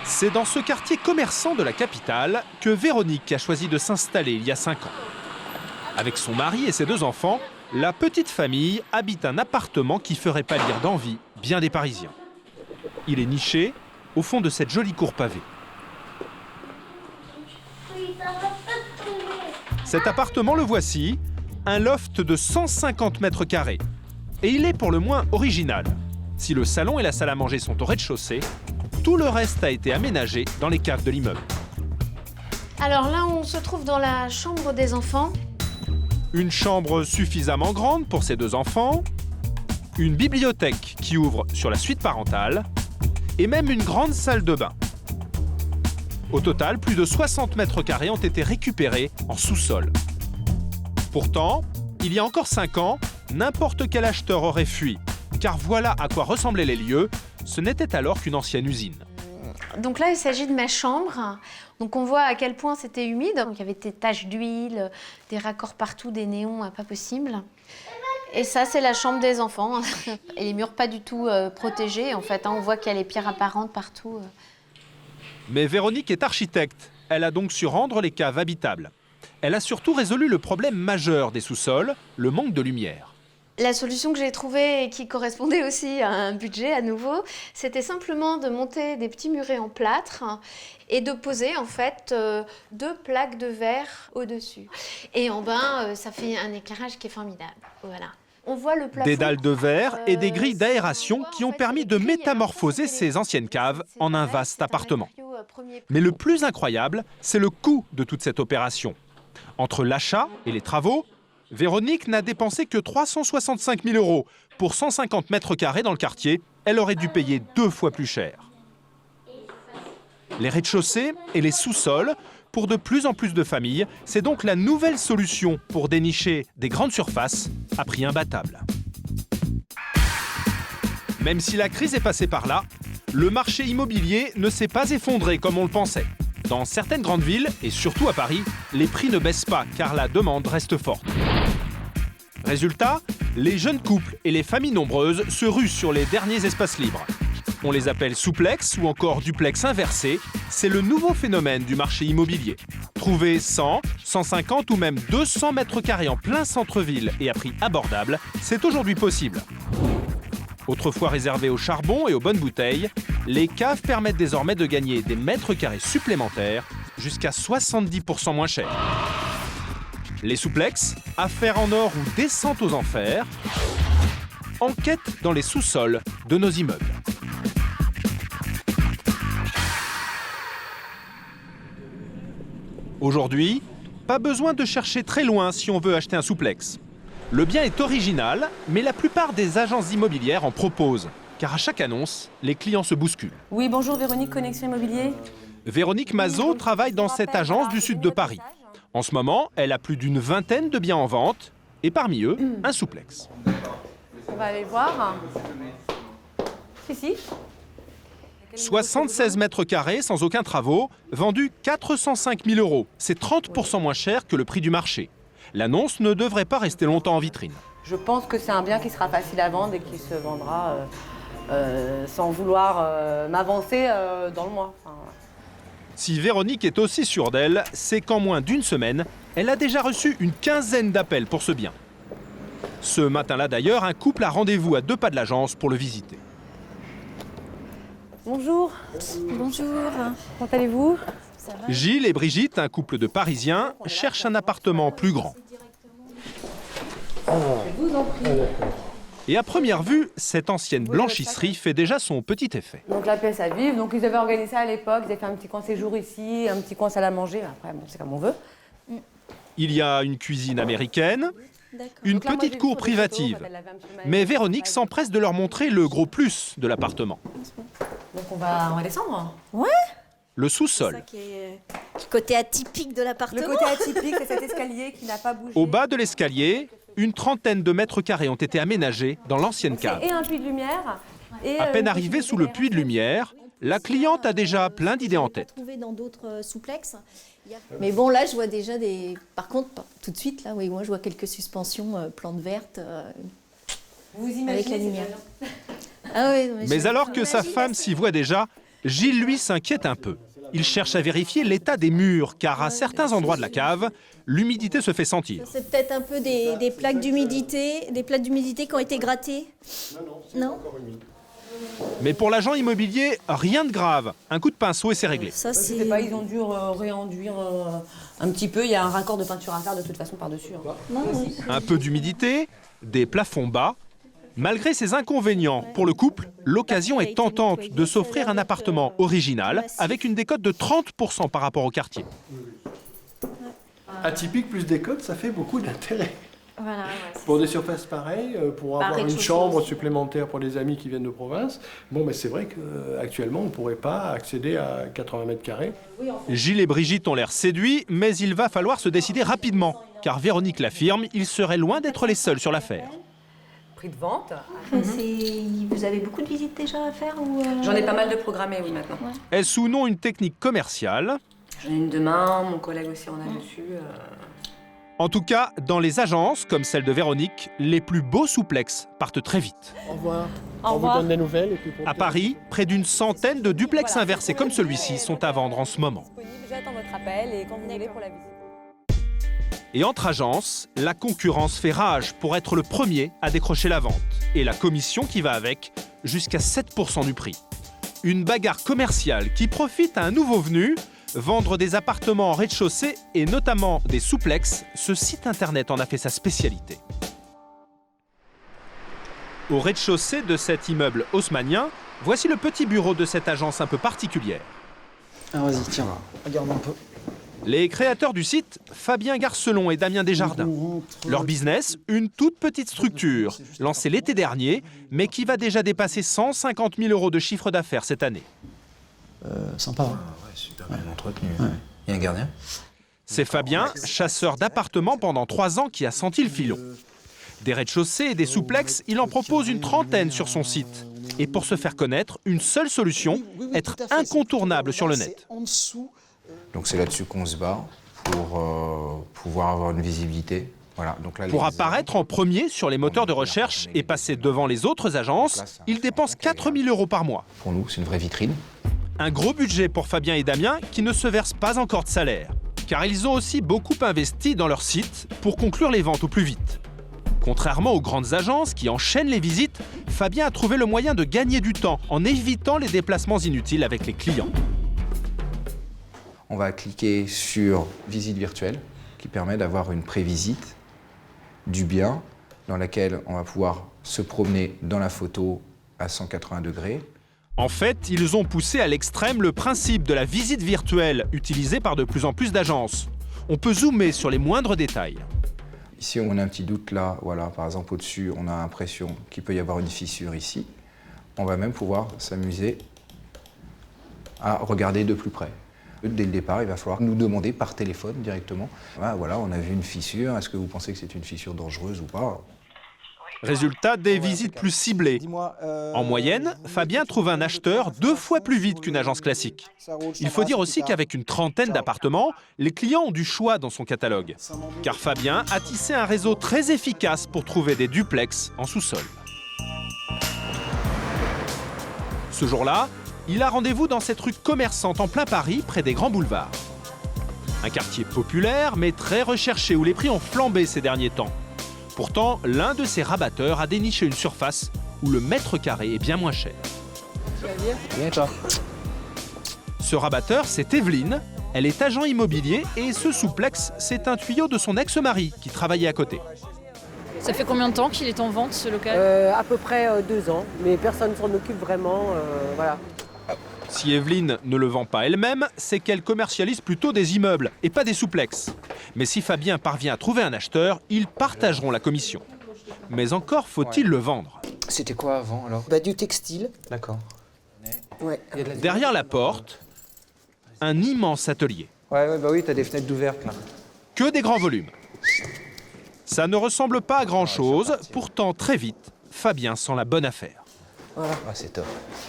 C'est dans ce quartier commerçant de la capitale que Véronique a choisi de s'installer il y a 5 ans. Avec son mari et ses 2 enfants, la petite famille habite un appartement qui ferait pâlir d'envie bien des Parisiens. Il est niché au fond de cette jolie cour pavée. Cet appartement, le voici, un loft de 150 mètres carrés. Et il est pour le moins original. Si le salon et la salle à manger sont au rez-de-chaussée, tout le reste a été aménagé dans les caves de l'immeuble. Alors là, on se trouve dans la chambre des enfants. Une chambre suffisamment grande pour ses 2 enfants, une bibliothèque qui ouvre sur la suite parentale et même une grande salle de bain. Au total, plus de 60 mètres carrés ont été récupérés en sous-sol. Pourtant, il y a encore 5 ans, n'importe quel acheteur aurait fui, car voilà à quoi ressemblaient les lieux. Ce n'était alors qu'une ancienne usine. Donc là, il s'agit de ma chambre. Donc on voit à quel point c'était humide. Donc, il y avait des taches d'huile, des raccords partout, des néons, pas possible. Et ça, c'est la chambre des enfants. Et les murs pas du tout protégés. En fait, on voit qu'il y a les pierres apparentes partout. Mais Véronique est architecte. Elle a donc su rendre les caves habitables. Elle a surtout résolu le problème majeur des sous-sols, le manque de lumière. La solution que j'ai trouvée et qui correspondait aussi à un budget à nouveau, c'était simplement de monter des petits murets en plâtre et de poser en fait 2 plaques de verre au-dessus. Et en bas, ça fait un éclairage qui est formidable. Voilà. On voit le plafond. Des dalles de verre et des grilles d'aération qui ont permis de métamorphoser ces anciennes caves en un vaste appartement. Mais le plus incroyable, c'est le coût de toute cette opération. Entre l'achat et les travaux, Véronique n'a dépensé que 365 000 € pour 150 mètres carrés dans le quartier. Elle aurait dû payer 2 fois plus cher. Les rez-de-chaussée et les sous-sols, pour de plus en plus de familles, c'est donc la nouvelle solution pour dénicher des grandes surfaces à prix imbattable. Même si la crise est passée par là, le marché immobilier ne s'est pas effondré comme on le pensait. Dans certaines grandes villes, et surtout à Paris, les prix ne baissent pas car la demande reste forte. Résultat, les jeunes couples et les familles nombreuses se ruent sur les derniers espaces libres. On les appelle souplex ou encore duplex inversé. C'est le nouveau phénomène du marché immobilier. Trouver 100, 150 ou même 200 mètres carrés en plein centre-ville et à prix abordable, c'est aujourd'hui possible. Autrefois réservées au charbon et aux bonnes bouteilles, les caves permettent désormais de gagner des mètres carrés supplémentaires jusqu'à 70% moins cher. Les souplex, affaires en or ou descente aux enfers, enquête dans les sous-sols de nos immeubles. Aujourd'hui, pas besoin de chercher très loin si on veut acheter un souplex. Le bien est original, mais la plupart des agences immobilières en proposent. Car à chaque annonce, les clients se bousculent. Oui, bonjour Véronique, Connexion Immobilier. Véronique Mazot travaille dans cette agence du sud de Paris. En ce moment, elle a plus d'une vingtaine de biens en vente, et parmi eux, un souplex. On va aller voir. Si. 76 mètres carrés sans aucun travaux, vendu 405 000 €. C'est 30% moins cher que le prix du marché. L'annonce ne devrait pas rester longtemps en vitrine. Je pense que c'est un bien qui sera facile à vendre et qui se vendra sans vouloir m'avancer dans le mois. Enfin, Si Véronique est aussi sûre d'elle, c'est qu'en moins d'une semaine, elle a déjà reçu une quinzaine d'appels pour ce bien. Ce matin-là d'ailleurs, un couple a rendez-vous à 2 pas de l'agence pour le visiter. Bonjour. Bonjour. Comment allez-vous? Gilles et Brigitte, un couple de Parisiens, cherchent un appartement plus grand. Je vous en prie. Et à première vue, cette ancienne blanchisserie fait déjà son petit effet. Donc la pièce à vivre, donc ils avaient organisé ça à l'époque, ils avaient fait un petit coin séjour ici, un petit coin salle à manger, après bon, c'est comme on veut. Il y a une cuisine américaine, une Donc là, moi, j'ai petite vu cour sur les photos, privative. quand elle avait un petit peu Mais Véronique s'empresse de leur montrer le gros plus de l'appartement. Donc on va descendre. Le Ça sous-sol. qui est côté atypique de Le l'appartement. côté atypique, c'est cet escalier qui n'a pas bougé. Au bas de l'escalier, une trentaine de mètres carrés ont été aménagés dans l'ancienne cave. Et un puits de lumière. Et À peine arrivée sous le puits de lumière, la cliente a déjà plein d'idées en tête. Trouvé dans d'autres souplex. Mais bon, là, je vois déjà des. Par contre, tout de suite, là, oui, moi, je vois quelques suspensions, plantes vertes, Vous avec imaginez la lumière. Ah oui, non, Mais alors que sa femme s'y voit déjà, Gilles, lui, s'inquiète un peu. Il cherche à vérifier l'état des murs, car à certains endroits de la cave, l'humidité se fait sentir. C'est peut-être un peu des plaques d'humidité, qui ont été grattées. Non. Mais pour l'agent immobilier, rien de grave. Un coup de pinceau et c'est réglé. Ça, Je sais pas, ils ont dû réenduire un petit peu. Il y a un raccord de peinture à faire de toute façon par-dessus. Un peu d'humidité, des plafonds bas. Malgré ces inconvénients, pour le couple, l'occasion est tentante de s'offrir un appartement original avec une décote de 30% par rapport au quartier. Atypique plus décote, ça fait beaucoup d'intérêt. Voilà, Pour des surfaces pareilles, pour avoir une chambre supplémentaire pour les amis qui viennent de province, bon, mais c'est vrai qu'actuellement, on ne pourrait pas accéder à 80 mètres carrés. Gilles et Brigitte ont l'air séduits, mais il va falloir se décider rapidement. Car Véronique l'affirme, ils seraient loin d'être les seuls sur l'affaire. Prix de vente. Vous avez beaucoup de visites déjà à faire ou J'en ai pas mal de programmés, oui, maintenant. Est-ce ou non une technique commerciale? J'en ai une demain, mon collègue aussi en a dessus. En tout cas, dans les agences, comme celle de Véronique, les plus beaux souplex partent très vite. Au revoir. Au On revoir. vous donne des nouvelles. Et puis pour À Paris, près d'une centaine de duplex inversés comme celui-ci sont à vendre en ce moment. J'attends votre appel et quand vous voulez pour la visite. Et entre agences, la concurrence fait rage pour être le premier à décrocher la vente. Et la commission qui va avec, jusqu'à 7% du prix. Une bagarre commerciale qui profite à un nouveau venu. Vendre des appartements en rez-de-chaussée et notamment des souplex, ce site internet en a fait sa spécialité. Au rez-de-chaussée de cet immeuble haussmannien, voici le petit bureau de cette agence un peu particulière. Ah, vas-y, tiens, regarde un peu. Les créateurs du site, Fabien Garcelon et Damien Desjardins. Leur business, une toute petite structure, lancée l'été dernier, mais qui va déjà dépasser 150 000 € de chiffre d'affaires cette année. Sympa. Hein. Super bien entretenu. Ouais. Il y a un gardien? C'est Fabien, chasseur d'appartements pendant 3 ans, qui a senti le filon. Des rez-de-chaussée et des souplex, il en propose une trentaine sur son site. Et pour se faire connaître, une seule solution, être incontournable sur le net. Donc c'est là-dessus qu'on se bat pour pouvoir avoir une visibilité. Voilà, donc là, Pour apparaître en premier sur les moteurs de recherche et passer devant les autres agences, il dépense 4 000 € par mois. Pour nous, c'est une vraie vitrine. Un gros budget pour Fabien et Damien qui ne se versent pas encore de salaire. Car ils ont aussi beaucoup investi dans leur site pour conclure les ventes au plus vite. Contrairement aux grandes agences qui enchaînent les visites, Fabien a trouvé le moyen de gagner du temps en évitant les déplacements inutiles avec les clients. On va cliquer sur visite virtuelle qui permet d'avoir une prévisite du bien dans laquelle on va pouvoir se promener dans la photo à 180 degrés. En fait, ils ont poussé à l'extrême le principe de la visite virtuelle utilisé par de plus en plus d'agences. On peut zoomer sur les moindres détails. Ici, on a un petit doute là, voilà, par exemple au-dessus, on a l'impression qu'il peut y avoir une fissure ici. On va même pouvoir s'amuser à regarder de plus près. Dès le départ, il va falloir nous demander par téléphone directement. Ah, voilà, on a vu une fissure, est-ce que vous pensez que c'est une fissure dangereuse ou pas? Résultat, des visites plus ciblées. En moyenne, Fabien trouve un acheteur 2 fois plus vite qu'une agence classique. Il faut dire aussi qu'avec une trentaine d'appartements, les clients ont du choix dans son catalogue. Car Fabien a tissé un réseau très efficace pour trouver des duplex en sous-sol. Ce jour-là, il a rendez-vous dans cette rue commerçante en plein Paris, près des grands boulevards. Un quartier populaire, mais très recherché, où les prix ont flambé ces derniers temps. Pourtant, l'un de ces rabatteurs a déniché une surface où le mètre carré est bien moins cher. Bien, toi. Ce rabatteur, c'est Evelyne. Elle est agent immobilier et ce souplex, c'est un tuyau de son ex-mari qui travaillait à côté. Ça fait combien de temps qu'il est en vente, ce local? À peu près 2 ans, mais personne ne s'en occupe vraiment. Voilà. Si Evelyne ne le vend pas elle-même, c'est qu'elle commercialise plutôt des immeubles et pas des souplex. Mais si Fabien parvient à trouver un acheteur, ils partageront la commission. Mais encore faut-il le vendre. C'était quoi avant alors? Du textile. D'accord. Ouais. Derrière la porte, un immense atelier. Ouais, bah oui, t'as des fenêtres d'ouvertes là. Que des grands volumes. Ça ne ressemble pas à grand-chose, pourtant très vite, Fabien sent la bonne affaire. Voilà. Ah, c'est top.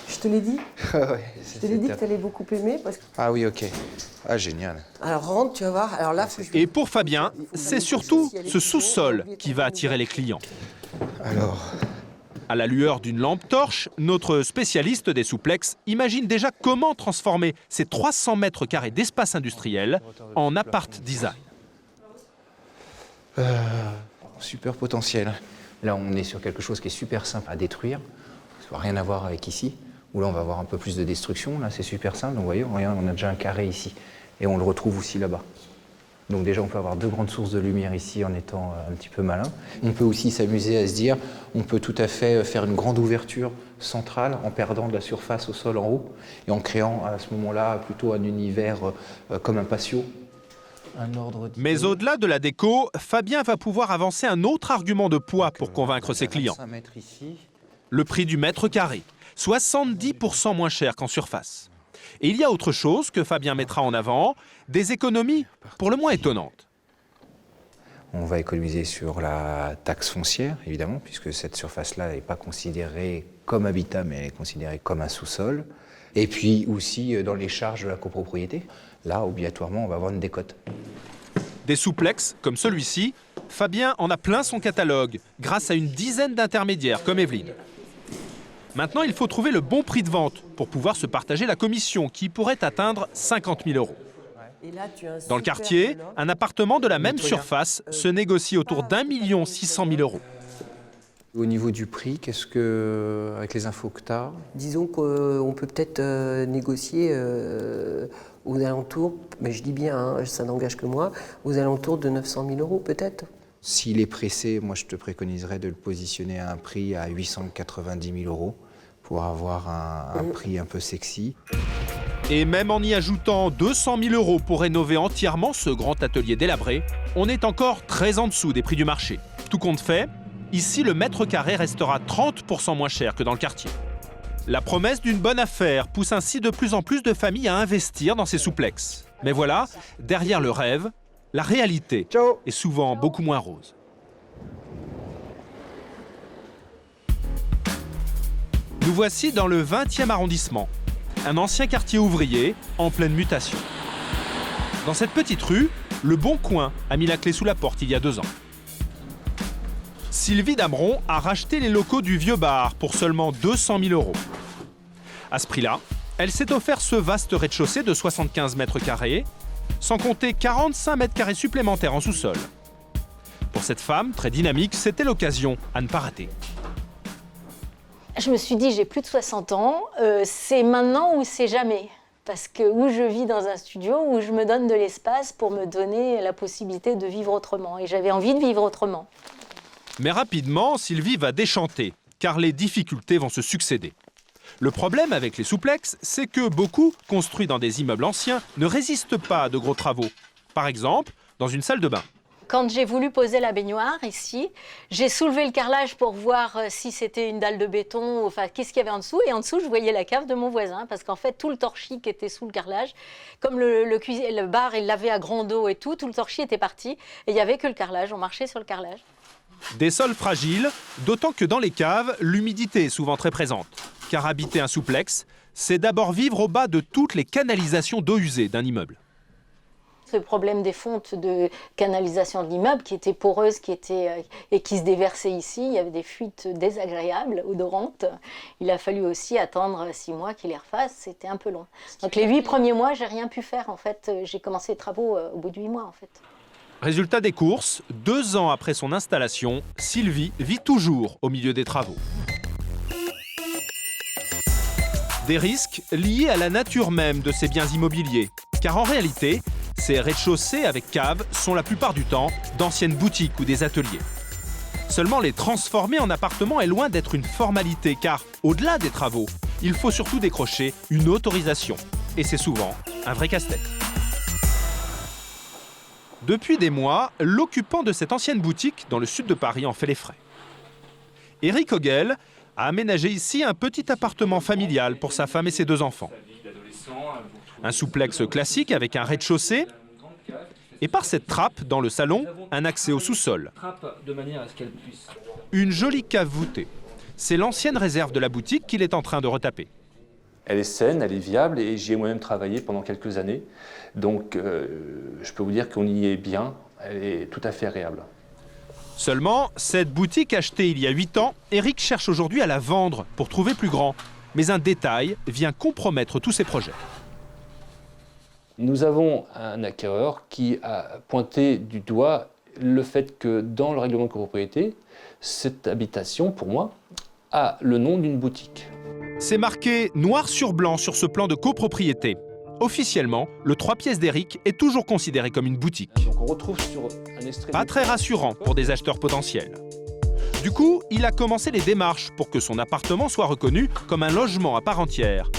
Je te l'ai dit. Ouais, Je te l'ai dit que tu allais beaucoup aimer. Parce que... Ah oui, ok. Ah, génial. Alors rentre, tu vas voir. Alors là, faut que je... Et pour Fabien, c'est surtout ce sous-sol qui va attirer les clients. Alors, À la lueur d'une lampe torche, notre spécialiste des souplex imagine déjà comment transformer ces 300 mètres carrés d'espace industriel en appart design. Super potentiel. Là, on est sur quelque chose qui est super simple à détruire. Ça n'a rien à voir avec ici, où là, on va avoir un peu plus de destruction. Là, c'est super simple. Donc, vous voyez, regarde, on a déjà un carré ici. Et on le retrouve aussi là-bas. Donc déjà, on peut avoir 2 grandes sources de lumière ici en étant un petit peu malin. On peut aussi s'amuser à se dire, on peut tout à fait faire une grande ouverture centrale en perdant de la surface au sol en haut et en créant à ce moment-là plutôt un univers comme un patio. Mais au-delà de la déco, Fabien va pouvoir avancer un autre argument de poids pour convaincre ses clients. Le prix du mètre carré, 70% moins cher qu'en surface. Et il y a autre chose que Fabien mettra en avant, des économies pour le moins étonnantes. On va économiser sur la taxe foncière, évidemment, puisque cette surface-là n'est pas considérée comme habitat, mais elle est considérée comme un sous-sol. Et puis aussi dans les charges de la copropriété. Là, obligatoirement, on va avoir une décote. Des souplex, comme celui-ci, Fabien en a plein son catalogue, grâce à une dizaine d'intermédiaires comme Evelyne. Maintenant, il faut trouver le bon prix de vente pour pouvoir se partager la commission qui pourrait atteindre 50 000 €. Dans le quartier, un appartement de la même surface se négocie autour d'1 600 000 €. Au niveau du prix, qu'est-ce que, avec les infos que tu as? Disons qu'on peut peut-être négocier aux alentours, mais je dis bien, hein, ça n'engage que moi, aux alentours de 900 000 € peut-être. S'il est pressé, moi je te préconiserais de le positionner à un prix à 890 000 € pour avoir un prix un peu sexy. Et même en y ajoutant 200 000 € pour rénover entièrement ce grand atelier délabré, on est encore très en dessous des prix du marché. Tout compte fait, ici le mètre carré restera 30% moins cher que dans le quartier. La promesse d'une bonne affaire pousse ainsi de plus en plus de familles à investir dans ces souplex. Mais voilà, derrière le rêve, la réalité est souvent beaucoup moins rose. Nous voici dans le 20e arrondissement, un ancien quartier ouvrier en pleine mutation. Dans cette petite rue, Le Bon Coin a mis la clé sous la porte il y a 2 ans. Sylvie Dameron a racheté les locaux du Vieux Bar pour seulement 200 000 €. À ce prix-là, elle s'est offert ce vaste rez-de-chaussée de 75 mètres carrés, sans compter 45 mètres carrés supplémentaires en sous-sol. Pour cette femme, très dynamique, c'était l'occasion à ne pas rater. Je me suis dit, j'ai plus de 60 ans, c'est maintenant ou c'est jamais. Parce que où je vis dans un studio, où je me donne de l'espace pour me donner la possibilité de vivre autrement. Et j'avais envie de vivre autrement. Mais rapidement, Sylvie va déchanter, car les difficultés vont se succéder. Le problème avec les souplex, c'est que beaucoup, construits dans des immeubles anciens, ne résistent pas à de gros travaux. Par exemple, dans une salle de bain. Quand j'ai voulu poser la baignoire ici, j'ai soulevé le carrelage pour voir si c'était une dalle de béton, enfin qu'est-ce qu'il y avait en dessous. Et en dessous, je voyais la cave de mon voisin, parce qu'en fait, tout le torchis qui était sous le carrelage, comme le bar, il l'avait à grande eau et tout le torchis était parti. Et il n'y avait que le carrelage, on marchait sur le carrelage. Des sols fragiles, d'autant que dans les caves, l'humidité est souvent très présente. Car habiter un souplex, c'est d'abord vivre au bas de toutes les canalisations d'eau usée d'un immeuble. Ce problème des fontes de canalisation de l'immeuble qui étaient poreuses et qui se déversaient ici, il y avait des fuites désagréables, odorantes. Il a fallu aussi attendre 6 mois qu'il les refasse, c'était un peu long. Donc les 8 premiers mois, j'ai rien pu faire en fait. J'ai commencé les travaux au bout de 8 mois en fait. Résultat des courses, 2 ans après son installation, Sylvie vit toujours au milieu des travaux. Des risques liés à la nature même de ces biens immobiliers. Car en réalité, ces rez-de-chaussée avec cave sont la plupart du temps d'anciennes boutiques ou des ateliers. Seulement les transformer en appartements est loin d'être une formalité car, au-delà des travaux, il faut surtout décrocher une autorisation. Et c'est souvent un vrai casse-tête. Depuis des mois, l'occupant de cette ancienne boutique dans le sud de Paris en fait les frais. Éric Hogel a aménagé ici un petit appartement familial pour sa femme et ses 2 enfants. Un souplex classique avec un rez-de-chaussée et par cette trappe dans le salon, un accès au sous-sol. Une jolie cave voûtée. C'est l'ancienne réserve de la boutique qu'il est en train de retaper. Elle est saine, elle est viable et j'y ai moi-même travaillé pendant quelques années. Donc je peux vous dire qu'on y est bien, elle est tout à fait agréable. Seulement, cette boutique achetée il y a 8 ans, Eric cherche aujourd'hui à la vendre pour trouver plus grand. Mais un détail vient compromettre tous ses projets. Nous avons un acquéreur qui a pointé du doigt le fait que dans le règlement de copropriété, cette habitation, pour moi, a le nom d'une boutique. C'est marqué noir sur blanc sur ce plan de copropriété. Officiellement, le 3 pièces d'Eric est toujours considéré comme une boutique. Donc on retrouve sur un extrait... Pas très rassurant pour des acheteurs potentiels. Du coup, il a commencé les démarches pour que son appartement soit reconnu comme un logement à part entière.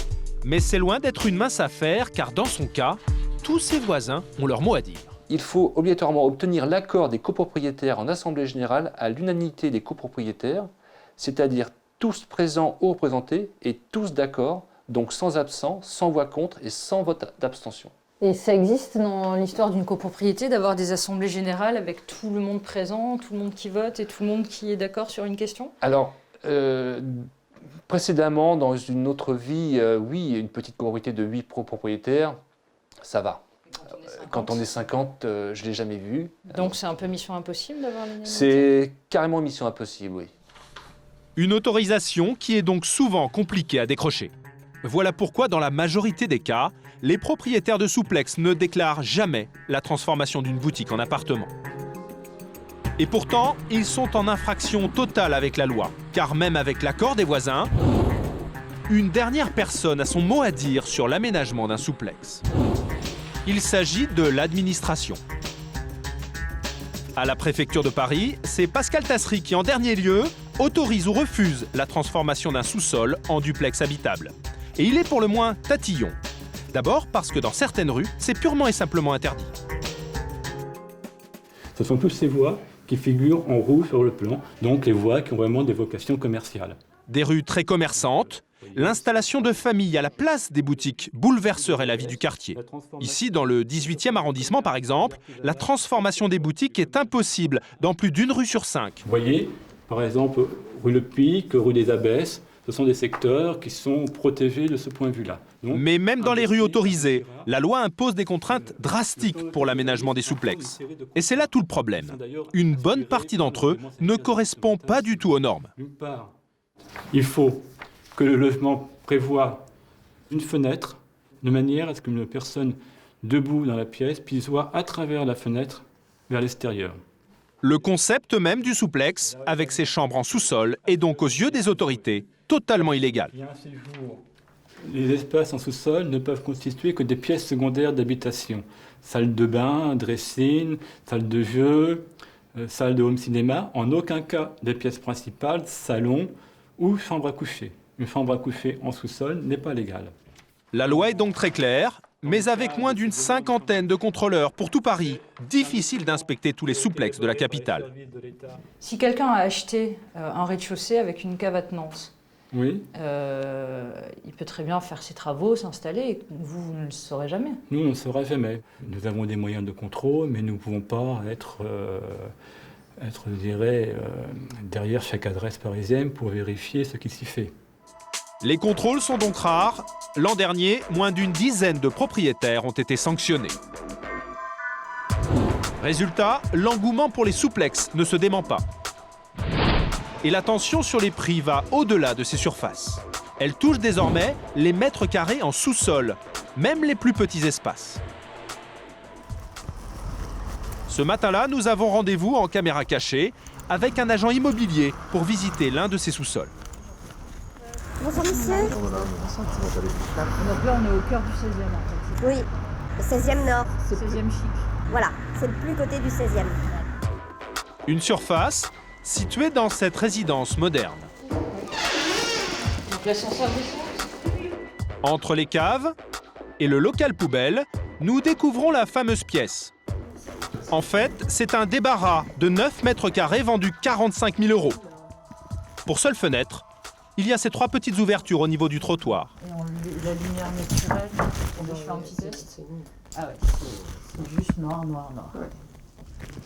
Mais c'est loin d'être une mince affaire, car dans son cas, tous ses voisins ont leur mot à dire. Il faut obligatoirement obtenir l'accord des copropriétaires en assemblée générale à l'unanimité des copropriétaires, c'est-à-dire tous présents ou représentés et tous d'accord, donc sans absent, sans voix contre et sans vote d'abstention. Et ça existe dans l'histoire d'une copropriété d'avoir des assemblées générales avec tout le monde présent, tout le monde qui vote et tout le monde qui est d'accord sur une question? Alors, précédemment, dans une autre vie, oui, une petite copropriété de 8 copropriétaires, ça va. Quand on est 50, je ne l'ai jamais vu. Donc c'est un peu mission impossible d'avoir l'unanimité? C'est carrément mission impossible, oui. Une autorisation qui est donc souvent compliquée à décrocher. Voilà pourquoi, dans la majorité des cas, les propriétaires de souplex ne déclarent jamais la transformation d'une boutique en appartement. Et pourtant, ils sont en infraction totale avec la loi, car même avec l'accord des voisins, une dernière personne a son mot à dire sur l'aménagement d'un souplex. Il s'agit de l'administration. À la préfecture de Paris, c'est Pascal Tassery qui, en dernier lieu, autorise ou refuse la transformation d'un sous-sol en duplex habitable. Et il est pour le moins tatillon. D'abord parce que dans certaines rues, c'est purement et simplement interdit. Ce sont toutes ces voies qui figurent en rouge sur le plan, donc les voies qui ont vraiment des vocations commerciales. Des rues très commerçantes, l'installation de familles à la place des boutiques bouleverserait la vie du quartier. Ici, dans le 18e arrondissement par exemple, la transformation des boutiques est impossible dans plus d'une rue sur 5. Vous voyez, par exemple, rue Le Pic, rue des Abbesses, ce sont des secteurs qui sont protégés de ce point de vue-là. Mais même dans les rues autorisées, la loi impose des contraintes drastiques pour l'aménagement des souplex. Et c'est là tout le problème. Une bonne partie d'entre eux ne correspond pas du tout aux normes. Il faut que le logement prévoit une fenêtre de manière à ce qu'une personne debout dans la pièce puisse voir à travers la fenêtre vers l'extérieur. Le concept même du souplex, avec ses chambres en sous-sol, est donc aux yeux des autorités totalement illégal. Les espaces en sous-sol ne peuvent constituer que des pièces secondaires d'habitation. Salle de bain, dressing, salle de jeu, salle de home cinéma. En aucun cas des pièces principales, salon ou chambre à coucher. Une chambre à coucher en sous-sol n'est pas légale. La loi est donc très claire, mais avec moins d'une cinquantaine de contrôleurs pour tout Paris, difficile d'inspecter tous les souplex de la capitale. Si quelqu'un a acheté un rez-de-chaussée avec une cave attenante, oui. Il peut très bien faire ses travaux, s'installer, et vous ne le saurez jamais. Nous, on ne le saura jamais. Nous avons des moyens de contrôle, mais nous ne pouvons pas être je dirais, derrière chaque adresse parisienne pour vérifier ce qui s'y fait. Les contrôles sont donc rares. L'an dernier, moins d'une dizaine de propriétaires ont été sanctionnés. Résultat, l'engouement pour les souplex ne se dément pas. Et la tension sur les prix va au-delà de ces surfaces. Elle touche désormais les mètres carrés en sous-sol, même les plus petits espaces. Ce matin-là, nous avons rendez-vous en caméra cachée avec un agent immobilier pour visiter l'un de ces sous-sols. Bonjour monsieur. Donc là, on est au cœur du 16e en fait. Oui, le 16e nord. C'est le 16e chic. Voilà, c'est le plus côté du 16e. Une surface située dans cette résidence moderne. Donc l'ascenseur descend. Entre les caves et le local poubelle, nous découvrons la fameuse pièce. En fait, c'est un débarras de 9 mètres carrés vendu 45 000 €. Pour seule fenêtre, il y a ces 3 petites ouvertures au niveau du trottoir. Et la lumière naturelle, on va faire un petit test. Ah ouais, c'est juste noir, noir, noir.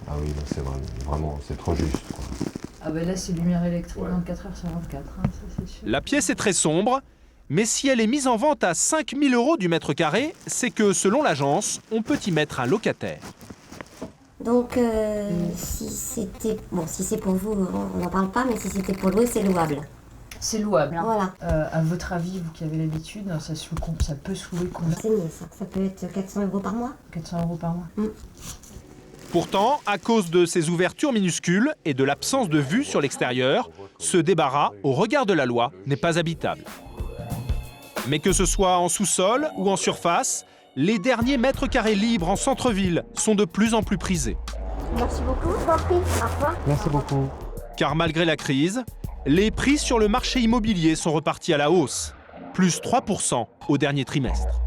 Ah oui, c'est vraiment, c'est trop juste, quoi. Ah ben là, c'est lumière électrique 24 h sur 24, hein, ça c'est sûr. La pièce est très sombre, mais si elle est mise en vente à 5 000 € du mètre carré, c'est que, selon l'agence, on peut y mettre un locataire. Donc, si c'est pour vous, on n'en parle pas, mais si c'était pour louer, c'est louable. C'est louable. Hein. Voilà. À votre avis, vous qui avez l'habitude, ça peut se louer combien? C'est mieux ça. Ça peut être 400 € par mois. 400 € par mois. Pourtant, à cause de ces ouvertures minuscules et de l'absence de vue sur l'extérieur, ce débarras, au regard de la loi, n'est pas habitable. Mais que ce soit en sous-sol ou en surface, les derniers mètres carrés libres en centre-ville sont de plus en plus prisés. Merci beaucoup. Je vous en prie. Au revoir. Merci beaucoup. Car malgré la crise, les prix sur le marché immobilier sont repartis à la hausse, plus 3% au dernier trimestre.